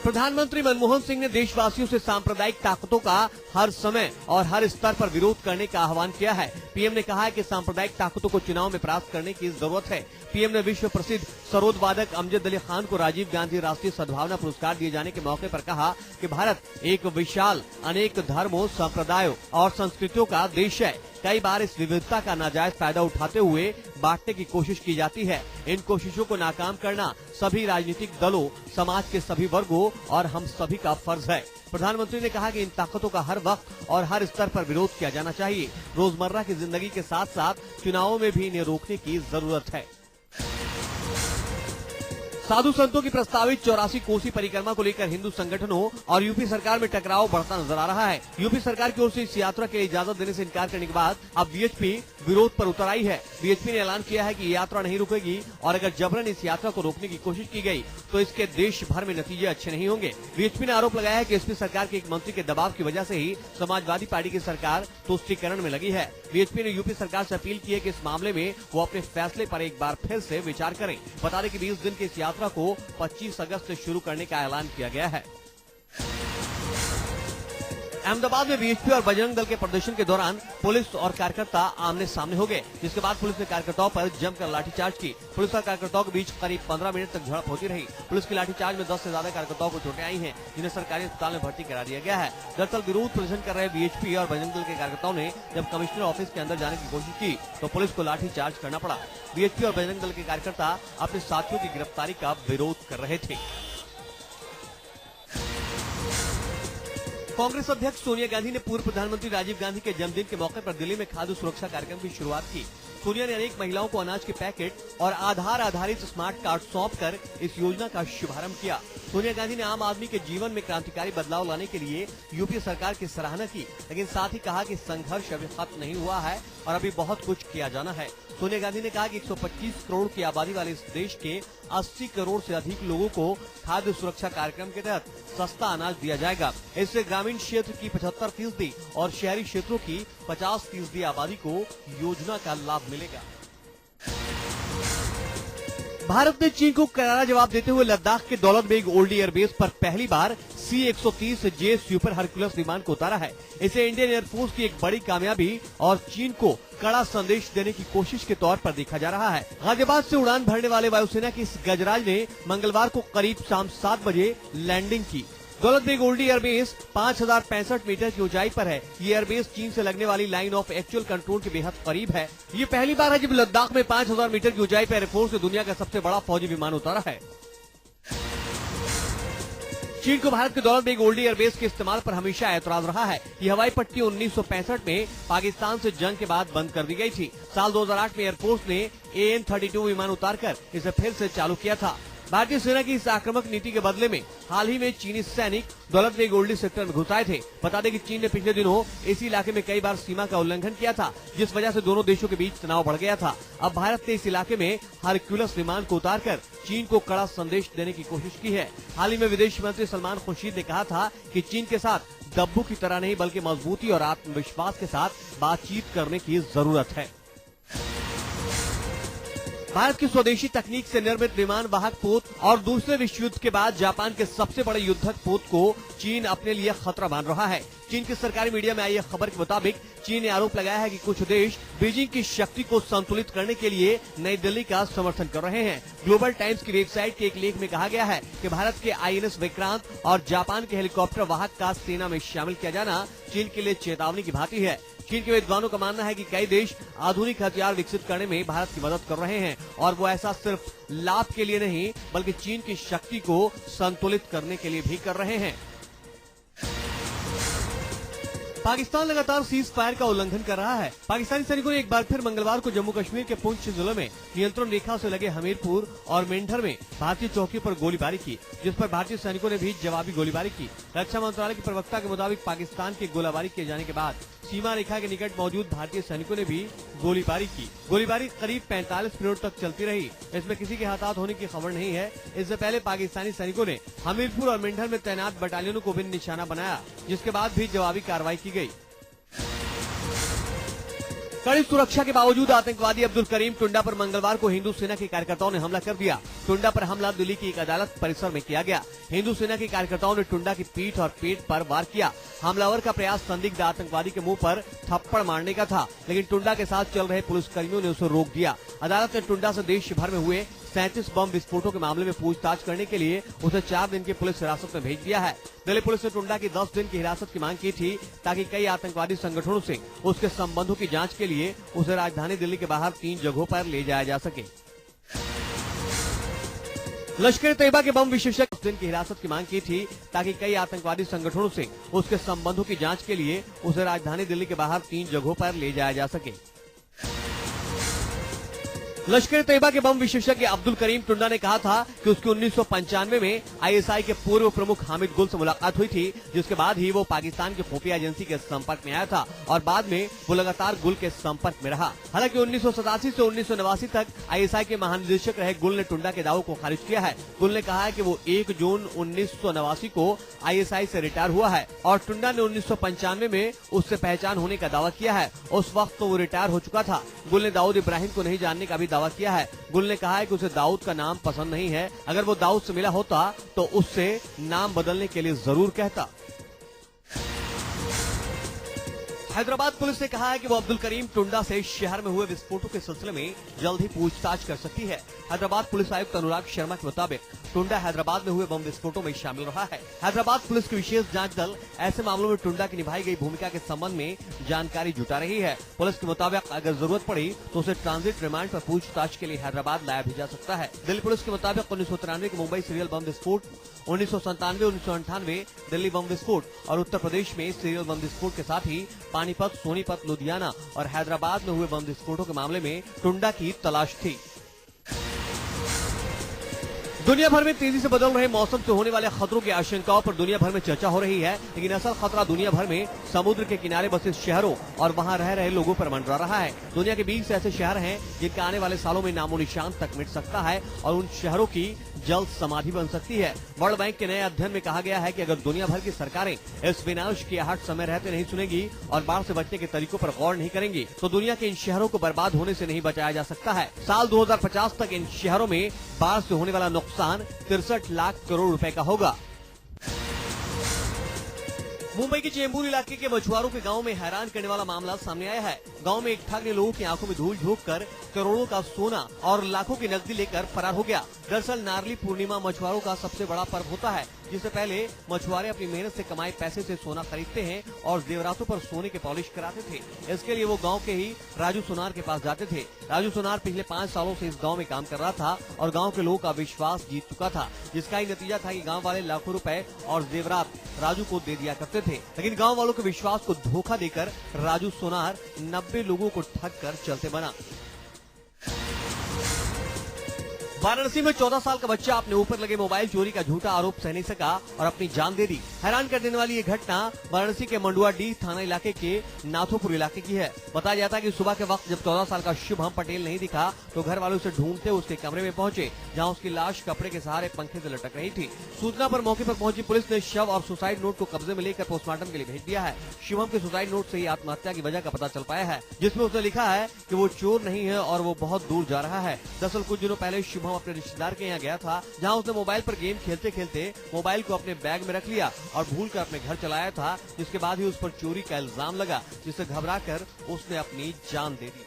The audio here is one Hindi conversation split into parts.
प्रधानमंत्री मनमोहन सिंह ने देशवासियों से सांप्रदायिक ताकतों का हर समय और हर स्तर पर विरोध करने का आह्वान किया है। पीएम ने कहा है कि सांप्रदायिक ताकतों को चुनाव में परास्त करने की जरूरत है। पीएम ने विश्व प्रसिद्ध सरोद वादक अमजद अली खान को राजीव गांधी राष्ट्रीय सद्भावना पुरस्कार दिए जाने के मौके पर कहा कि भारत एक विशाल अनेक धर्मों, संप्रदायों और संस्कृतियों का देश है। कई बार इस विविधता का नाजायज फायदा उठाते हुए बांटने की कोशिश की जाती है। इन कोशिशों को नाकाम करना सभी राजनीतिक दलों, समाज के सभी वर्गों और हम सभी का फर्ज है। प्रधानमंत्री ने कहा कि इन ताकतों का हर वक्त और हर स्तर पर विरोध किया जाना चाहिए। रोजमर्रा की जिंदगी के साथ साथ चुनावों में भी इन्हें रोकने की जरूरत है। साधु संतों की प्रस्तावित 84 कोसी परिक्रमा को लेकर हिंदू संगठनों और यूपी सरकार में टकराव बढ़ता नजर आ रहा है। यूपी सरकार की ओर से इस यात्रा के लिए इजाजत देने से इनकार करने के बाद अब बीएचपी विरोध पर उतर आई है। बीएचपी ने ऐलान किया है कि ये यात्रा नहीं रुकेगी और अगर जबरन इस यात्रा को रोकने की कोशिश की गई तो इसके देश भर में नतीजे अच्छे नहीं होंगे। बीएचपी ने आरोप लगाया है कि एसपी सरकार के एक मंत्री के दबाव की वजह से ही समाजवादी पार्टी की सरकार तुष्टीकरण में लगी है। बीएचपी ने यूपी सरकार से अपील की है कि इस मामले में वो अपने फैसले पर एक बार फिर से विचार करें। बता दें कि 20 दिन की इस यात्रा को 25 अगस्त से शुरू करने का ऐलान किया गया है। अहमदाबाद में बीएचपी और बजरंग दल के प्रदर्शन के दौरान पुलिस और कार्यकर्ता आमने सामने हो गए, जिसके बाद पुलिस ने कार्यकर्ताओं पर जमकर लाठीचार्ज की। पुलिस और कार्यकर्ताओं के बीच करीब 15 मिनट तक झड़प होती रही। पुलिस की लाठीचार्ज में 10 से ज्यादा कार्यकर्ताओं को चोटें आई हैं, जिन्हें सरकारी अस्पताल में भर्ती करा दिया गया है। दरअसल विरोध प्रदर्शन कर रहे बीएचपी और बजरंग दल के कार्यकर्ताओं ने जब कमिश्नर ऑफिस के अंदर जाने की कोशिश की तो पुलिस को लाठीचार्ज करना पड़ा। बीएचपी और बजरंग दल के कार्यकर्ता अपने साथियों की गिरफ्तारी का विरोध कर रहे थे। कांग्रेस अध्यक्ष सोनिया गांधी ने पूर्व प्रधानमंत्री राजीव गांधी के जन्मदिन के मौके पर दिल्ली में खाद्य सुरक्षा कार्यक्रम की शुरुआत की। सोनिया ने अनेक महिलाओं को अनाज के पैकेट और आधार आधारित स्मार्ट कार्ड सौंप कर इस योजना का शुभारंभ किया। सोनिया गांधी ने आम आदमी के जीवन में क्रांतिकारी बदलाव लाने के लिए यूपीए सरकार की सराहना की, लेकिन साथ ही कहा कि संघर्ष अभी खत्म नहीं हुआ है और अभी बहुत कुछ किया जाना है। सोनिया गांधी ने कहा कि 125 करोड़ की आबादी वाले इस देश के 80 करोड़ से अधिक लोगों को खाद्य सुरक्षा कार्यक्रम के तहत सस्ता अनाज दिया जाएगा। इससे ग्रामीण क्षेत्र की 75% और शहरी क्षेत्रों की 50% आबादी को योजना का लाभ मिलेगा। भारत ने चीन को करारा जवाब देते हुए लद्दाख के दौलत बेग ओल्डी एयरबेस पर पहली बार C-130J सुपर हरक्यूलस विमान को उतारा है। इसे इंडियन एयरफोर्स की एक बड़ी कामयाबी और चीन को कड़ा संदेश देने की कोशिश के तौर पर देखा जा रहा है। गाजियाबाद से उड़ान भरने वाले वायुसेना की इस गजराज ने मंगलवार को करीब शाम 7 बजे लैंडिंग की। दौलत बेग ओल्डी एयरबेस 5065 मीटर की ऊंचाई पर है। ये एयरबेस चीन से लगने वाली लाइन ऑफ एक्चुअल कंट्रोल के बेहद करीब है। ये पहली बार है जब लद्दाख में 5000 मीटर की ऊंचाई पर एयरफोर्स ने दुनिया का सबसे बड़ा फौजी विमान उतारा है। चीन को भारत के दौलत बेग ओल्डी एयरबेस के इस्तेमाल पर हमेशा ऐतराज रहा है। ये हवाई पट्टी 1965 में पाकिस्तान से जंग के बाद बंद कर दी गई थी। साल 2008 में एयरफोर्स ने AN-32 विमान उतारकर इसे फिर से चालू किया था। भारतीय सेना की इस आक्रामक नीति के बदले में हाल ही में चीनी सैनिक दौलत बेग ओल्डी सेक्टर में घुस आए थे। बता दें कि चीन ने पिछले दिनों इसी इलाके में कई बार सीमा का उल्लंघन किया था, जिस वजह से दोनों देशों के बीच तनाव बढ़ गया था। अब भारत ने इस इलाके में हरक्यूलस विमान को उतारकर चीन को कड़ा संदेश देने की कोशिश की है। हाल ही में विदेश मंत्री सलमान खुर्शीद ने कहा था कि चीन के साथ दब्बू की तरह नहीं बल्कि मजबूती और आत्मविश्वास के साथ बातचीत करने की जरूरत है। भारत की स्वदेशी तकनीक से निर्मित विमान वाहक पोत और दूसरे विश्व युद्ध के बाद जापान के सबसे बड़े युद्धक पोत को चीन अपने लिए खतरा मान रहा है। चीन की सरकारी मीडिया में आई एक खबर के मुताबिक चीन ने आरोप लगाया है कि कुछ देश बीजिंग की शक्ति को संतुलित करने के लिए नई दिल्ली का समर्थन कर रहे हैं। ग्लोबल टाइम्स की वेबसाइट के एक लेख में कहा गया है कि भारत के INS विक्रांत और जापान के हेलीकॉप्टर वाहक का सेना में शामिल किया जाना चीन के लिए चेतावनी की भांति है। चीन के विद्वानों का मानना है कि कई देश आधुनिक हथियार विकसित करने में भारत की मदद कर रहे हैं और वो ऐसा सिर्फ लाभ के लिए नहीं बल्कि चीन की शक्ति को संतुलित करने के लिए भी कर रहे हैं। पाकिस्तान लगातार सीज फायर का उल्लंघन कर रहा है। पाकिस्तानी सैनिकों ने एक बार फिर मंगलवार को जम्मू कश्मीर के पुंछ जिले में नियंत्रण रेखा से लगे हमीरपुर और मेंढर में भारतीय चौकियों पर गोलीबारी की, जिस पर भारतीय सैनिकों ने भी जवाबी गोलीबारी की। रक्षा मंत्रालय के प्रवक्ता के मुताबिक पाकिस्तान की गोलीबारी किए जाने के बाद सीमा रेखा के निकट मौजूद भारतीय सैनिकों ने भी गोलीबारी की। गोलीबारी करीब 45 मिनट तक चलती रही। इसमें किसी के हताहत होने की खबर नहीं है। इससे पहले पाकिस्तानी सैनिकों ने हमीरपुर और मेंढर में तैनात बटालियनों को भी निशाना बनाया, जिसके बाद भी जवाबी कार्रवाई की गई। कड़ी सुरक्षा के बावजूद आतंकवादी अब्दुल करीम टुंडा पर मंगलवार को हिंदू सेना के कार्यकर्ताओं ने हमला कर दिया। टुंडा पर हमला दिल्ली की एक अदालत परिसर में किया गया। हिंदू सेना के कार्यकर्ताओं ने टुंडा की पीठ और पेट पर वार किया। हमलावर का प्रयास संदिग्ध आतंकवादी के मुंह पर थप्पड़ मारने का था, लेकिन टुंडा के साथ चल रहे पुलिसकर्मियों ने उसे रोक दिया। अदालत ने टुंडा से देश भर में हुए 37 बम विस्फोटों के मामले में पूछताछ करने के लिए उसे 4 दिन की पुलिस हिरासत में भेज दिया है। दिल्ली पुलिस ने टुंडा की 10 दिन की हिरासत की मांग की थी, ताकि कई आतंकवादी संगठनों से उसके संबंधों की जांच के लिए उसे राजधानी दिल्ली के बाहर 3 जगहों पर ले जाया जा सके। लश्कर तैयबा के बम विशेषज्ञ 10 दिन की हिरासत की मांग की थी, ताकि कई आतंकवादी संगठनों से उसके संबंधों की जांच के लिए उसे राजधानी दिल्ली के बाहर 3 जगहों पर ले जाया जा सके। लश्कर तैयबा के बम विशेषज्ञ अब्दुल करीम टुंडा ने कहा था कि उसकी 1995 में आईएसआई के पूर्व प्रमुख हामिद गुल से मुलाकात हुई थी, जिसके बाद ही वो पाकिस्तान की खुफिया एजेंसी के संपर्क में आया था और बाद में वो लगातार गुल के संपर्क में रहा। हालांकि 1987 से 1989 तक आईएसआई के महानिदेशक रहे गुल ने टुंडा के दावों को खारिज किया है। गुल ने कहा है कि वो 1 जून 1989 को आईएसआई से रिटायर हुआ है और टुंडा ने 1995 में उससे पहचान होने का दावा किया है। उस वक्त तो वो रिटायर हो चुका था। गुल ने दाऊद इब्राहिम को नहीं जानने का भी दावा किया है। गुल ने कहा है कि उसे दाऊद का नाम पसंद नहीं है। अगर वो दाऊद से मिला होता तो उससे नाम बदलने के लिए जरूर कहता। हैदराबाद पुलिस ने कहा है कि वो अब्दुल करीम टुंडा से शहर में हुए विस्फोटों के सिलसिले में जल्द ही पूछताछ कर सकती है। हैदराबाद पुलिस आयुक्त अनुराग शर्मा के मुताबिक टुंडा हैदराबाद में हुए बम विस्फोटों में शामिल रहा है। हैदराबाद पुलिस की विशेष जांच दल ऐसे मामलों में टुंडा की निभाई गई भूमिका के संबंध में जानकारी जुटा रही है। पुलिस के मुताबिक अगर जरूरत पड़ी तो उसे ट्रांजिट रिमांड पर पूछताछ के लिए हैदराबाद लाया भी जा सकता है। दिल्ली पुलिस के मुताबिक 1993 के मुंबई सीरियल बम विस्फोट, 1997, 1998 दिल्ली बम विस्फोट और उत्तर प्रदेश में सीरियल बम विस्फोट के साथ ही पानीपत, सोनीपत, लुधियाना और हैदराबाद में हुए बम विस्फोटों के मामले में टुंडा की तलाश थी। दुनिया भर में तेजी से बदल रहे मौसम से होने वाले खतरों की आशंकाओं पर दुनिया भर में चर्चा हो रही है, लेकिन असल खतरा दुनिया भर में समुद्र के किनारे बसे शहरों और वहां रह रहे लोगों पर मंडरा रहा है। दुनिया के 20 ऐसे शहर हैं जिनका आने वाले सालों में नामो निशान तक मिट सकता है और उन शहरों की जल्द समाधि बन सकती है। वर्ल्ड बैंक के नए अध्ययन में कहा गया है कि अगर दुनिया भर की सरकारें इस विनाश की आहट समय रहते नहीं सुनेगी और बाढ़ से बचने के तरीकों पर गौर नहीं करेंगी तो दुनिया के इन शहरों को बर्बाद होने से नहीं बचाया जा सकता है। साल 2050 तक इन शहरों में बाढ़ से होने वाला नुकसान 63 लाख करोड़ रुपए का होगा। मुंबई के चेंबूर इलाके के मछुआरों के गांव में हैरान करने वाला मामला सामने आया है। गांव में एक ठग ने लोगों की आंखों में धूल झोंक कर करोड़ों का सोना और लाखों की नकदी लेकर फरार हो गया। दरअसल नारली पूर्णिमा मछुआरों का सबसे बड़ा पर्व होता है, जिससे पहले मछुआरे अपनी मेहनत से कमाए पैसे से सोना खरीदते हैं और जेवरातों पर सोने के पॉलिश कराते थे। इसके लिए वो गांव के ही राजू सोनार के पास जाते थे। राजू सोनार पिछले 5 सालों से इस गांव में काम कर रहा था और गांव के लोगों का विश्वास जीत चुका था, जिसका ही नतीजा था कि गांव वाले लाखों रुपए और जेवरात राजू को दे दिया करते थे। लेकिन गांव वालों के विश्वास को धोखा देकर राजू सोनार 90 लोगों को ठग कर चलते बना। वाराणसी में 14 साल का बच्चा अपने ऊपर लगे मोबाइल चोरी का झूठा आरोप सह नहीं सका और अपनी जान दे दी। हैरान कर देने वाली ये घटना वाराणसी के मंडुआडीह थाना इलाके के नाथोपुर इलाके की है। बताया जाता है कि सुबह के वक्त जब 14 साल का शुभम पटेल नहीं दिखा तो घर वालों उसे ढूंढते उसके कमरे में पहुंचे, जहां उसकी लाश कपड़े के सहारे पंखे से लटक रही थी। सूचना पर मौके पर पहुंची पुलिस ने शव और सुसाइड नोट को कब्जे में लेकर पोस्टमार्टम के लिए भेज दिया है। शिवम के सुसाइड नोट से ही आत्महत्या की वजह का पता चल पाया है, जिसमें उसने लिखा है कि वो चोर नहीं है और वो बहुत दूर जा रहा है। दरअसल कुछ दिनों पहले शिवम अपने रिश्तेदार के यहाँ गया था, जहां उसने मोबाइल पर गेम खेलते खेलते मोबाइल को अपने बैग में रख लिया और भूलकर अपने घर चलाया था, जिसके बाद ही उस पर चोरी का इल्जाम लगा, जिससे घबराकर उसने अपनी जान दे दी।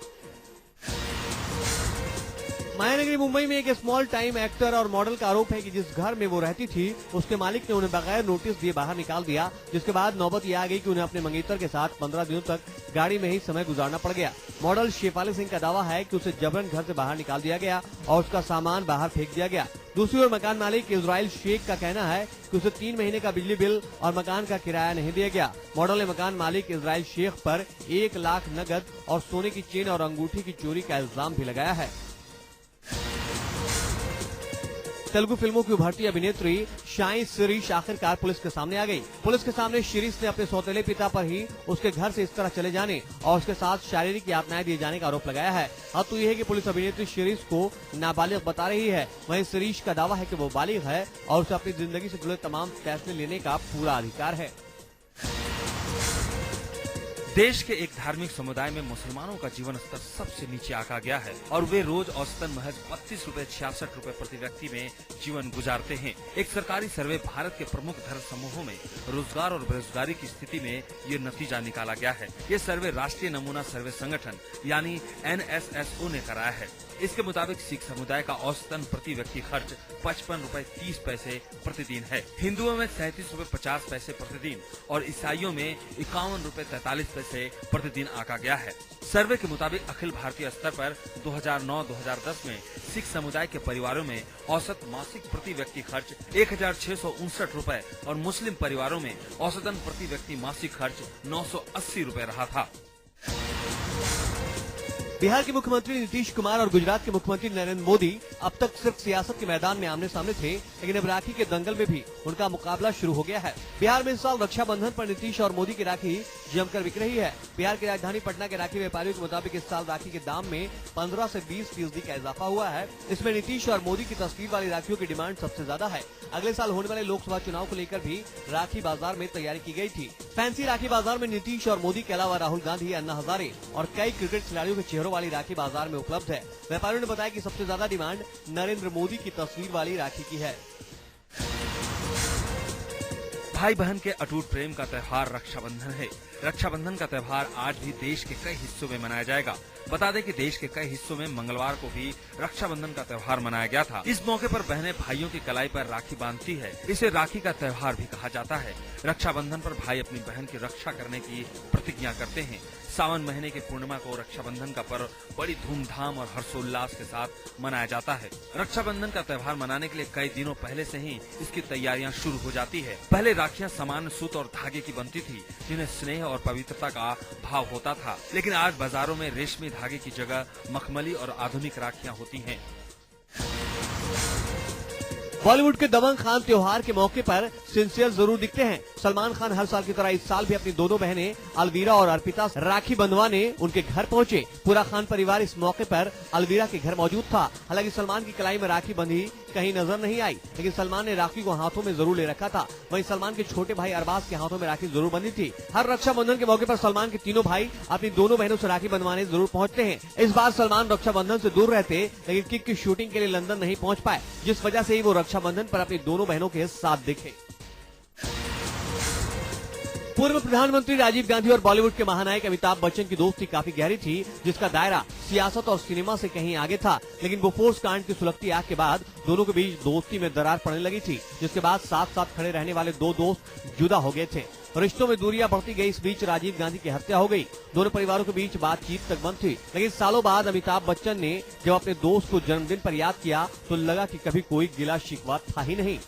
मायानगरी मुंबई में एक स्मॉल टाइम एक्टर और मॉडल का आरोप है कि जिस घर में वो रहती थी उसके मालिक ने उन्हें बगैर नोटिस दिए बाहर निकाल दिया, जिसके बाद नौबत ये आ गई कि उन्हें अपने मंगेतर के साथ 15 दिनों तक गाड़ी में ही समय गुजारना पड़ गया। मॉडल शेफाली सिंह का दावा है कि उसे जबरन घर से बाहर निकाल दिया गया और उसका सामान बाहर फेंक दिया गया। दूसरी ओर मकान मालिक इजराइल शेख का कहना है कि उसे 3 महीने का बिजली बिल और मकान का किराया नहीं दिया गया। मॉडल ने मकान मालिक इजराइल शेख पर 1 लाख नगद और सोने की चेन और अंगूठी की चोरी का इल्जाम भी लगाया है। तेलुगु फिल्मों की उभरती अभिनेत्री शाई शिरीष आखिरकार पुलिस के सामने आ गई। पुलिस के सामने शिरीष ने अपने सौतेले पिता पर ही उसके घर से इस तरह चले जाने और उसके साथ शारीरिक यातनाएं दिए जाने का आरोप लगाया है। अब तो यह है कि पुलिस अभिनेत्री शिरीष को नाबालिग बता रही है। वहीं शिरीष का दावा है कि वो बालिग है और उसे अपनी जिंदगी से जुड़े तमाम फैसले लेने का पूरा अधिकार है। देश के एक धार्मिक समुदाय में मुसलमानों का जीवन स्तर सबसे नीचे आंका गया है और वे रोज औसतन महज 32.66 रुपए प्रति व्यक्ति में जीवन गुजारते हैं। एक सरकारी सर्वे भारत के प्रमुख धर्म समूहों में रोजगार और बेरोजगारी की स्थिति में ये नतीजा निकाला गया है। ये सर्वे राष्ट्रीय नमूना सर्वे संगठन यानी NSSO ने कराया है। इसके मुताबिक सिख समुदाय का औसतन प्रति व्यक्ति खर्च 55 रुपए 30 पैसे प्रतिदिन है। हिंदुओं में 37 रुपए 50 पैसे प्रतिदिन और ईसाइयों में 51 रुपए 43 पैसे प्रतिदिन आंका गया है। सर्वे के मुताबिक अखिल भारतीय स्तर पर 2009-2010 में सिख समुदाय के परिवारों में औसत मासिक प्रति व्यक्ति खर्च 1659 रुपए और मुस्लिम परिवारों में औसतन प्रति व्यक्ति मासिक खर्च 980 रुपए रहा था। बिहार के मुख्यमंत्री नीतीश कुमार और गुजरात के मुख्यमंत्री नरेंद्र मोदी अब तक सिर्फ सियासत के मैदान में आमने सामने थे, लेकिन अब राखी के दंगल में भी उनका मुकाबला शुरू हो गया है। बिहार में इस साल रक्षाबंधन पर नीतीश और मोदी की राखी जमकर बिक रही है। बिहार की राजधानी पटना के राखी व्यापारियों के मुताबिक इस साल राखी के दाम में 15 से 20% का इजाफा हुआ है। इसमें नीतीश और मोदी की तस्वीर वाली राखियों की डिमांड सबसे ज्यादा है। अगले साल होने वाले लोकसभा चुनाव को लेकर भी राखी बाजार में तैयारी की गई थी। फैंसी राखी बाजार में नीतीश और मोदी के अलावा राहुल गांधी, अन्ना हजारे और कई क्रिकेट खिलाड़ियों के चेहरों वाली राखी बाजार में उपलब्ध है। व्यापारियों ने बताया कि सबसे ज्यादा डिमांड नरेंद्र मोदी की तस्वीर वाली राखी की है। भाई बहन के अटूट प्रेम का त्योहार रक्षाबंधन है। रक्षाबंधन का त्योहार आज भी देश के कई हिस्सों में मनाया जाएगा। बता दें कि देश के कई हिस्सों में मंगलवार को भी रक्षाबंधन का त्योहार मनाया गया था। इस मौके पर बहनें भाइयों की कलाई पर राखी बांधती है। इसे राखी का त्योहार भी कहा जाता है। रक्षाबंधन पर भाई अपनी बहन की रक्षा करने की प्रतिज्ञा करते हैं। सावन महीने की पूर्णिमा को रक्षाबंधन का पर्व बड़ी धूमधाम और हर्षोल्लास के साथ मनाया जाता है। रक्षाबंधन का त्योहार मनाने के लिए कई दिनों पहले से ही इसकी तैयारियां शुरू हो जाती है। पहले राखियां सामान्य सूत और धागे की बनती थी, जिन्हें स्नेह और पवित्रता का भाव होता था, लेकिन आज बाजारों में रेशमी धागे की जगह मखमली और आधुनिक राखियां होती हैं। बॉलीवुड के दबंग खान त्योहार के मौके पर सिंसियर जरूर दिखते हैं। सलमान खान हर साल की तरह इस साल भी अपनी दोनों बहनें अलवीरा और अर्पिता राखी बंधवाने उनके घर पहुंचे। पूरा खान परिवार इस मौके पर अलवीरा के घर मौजूद था। हालांकि सलमान की कलाई में राखी बंधी कहीं नजर नहीं आई, लेकिन सलमान ने राखी को हाथों में जरूर ले रखा था। वहीं सलमान के छोटे भाई अरबाज के हाथों में राखी जरूर बंधी थी। हर रक्षाबंधन के मौके पर सलमान के तीनों भाई अपनी दोनों बहनों से राखी बंधवाने जरूर पहुंचते हैं। इस बार सलमान रक्षाबंधन से दूर रहते, लेकिन किक की शूटिंग के लिए लंदन नहीं पहुंच पाए, जिस वजह से ही वो रक्षाबंधन पर अपनी दोनों बहनों के साथ दिखे। पूर्व प्रधानमंत्री राजीव गांधी और बॉलीवुड के महानायक अमिताभ बच्चन की दोस्ती काफी गहरी थी, जिसका दायरा सियासत और सिनेमा से कहीं आगे था। लेकिन बोफोर्स कांड की सुलगती आग के बाद दोनों के बीच दोस्ती में दरार पड़ने लगी थी, जिसके बाद साथ साथ खड़े रहने वाले दो दोस्त जुदा हो गए थे। रिश्तों में दूरियां बढ़ती गई। इस बीच राजीव गांधी की हत्या हो गई। दोनों परिवारों के बीच बातचीत तक बंद थी, लेकिन सालों बाद अमिताभ बच्चन ने जब अपने दोस्त को जन्मदिन पर याद किया तो लगा कि कभी कोई गिला शिकवा था ही नहीं।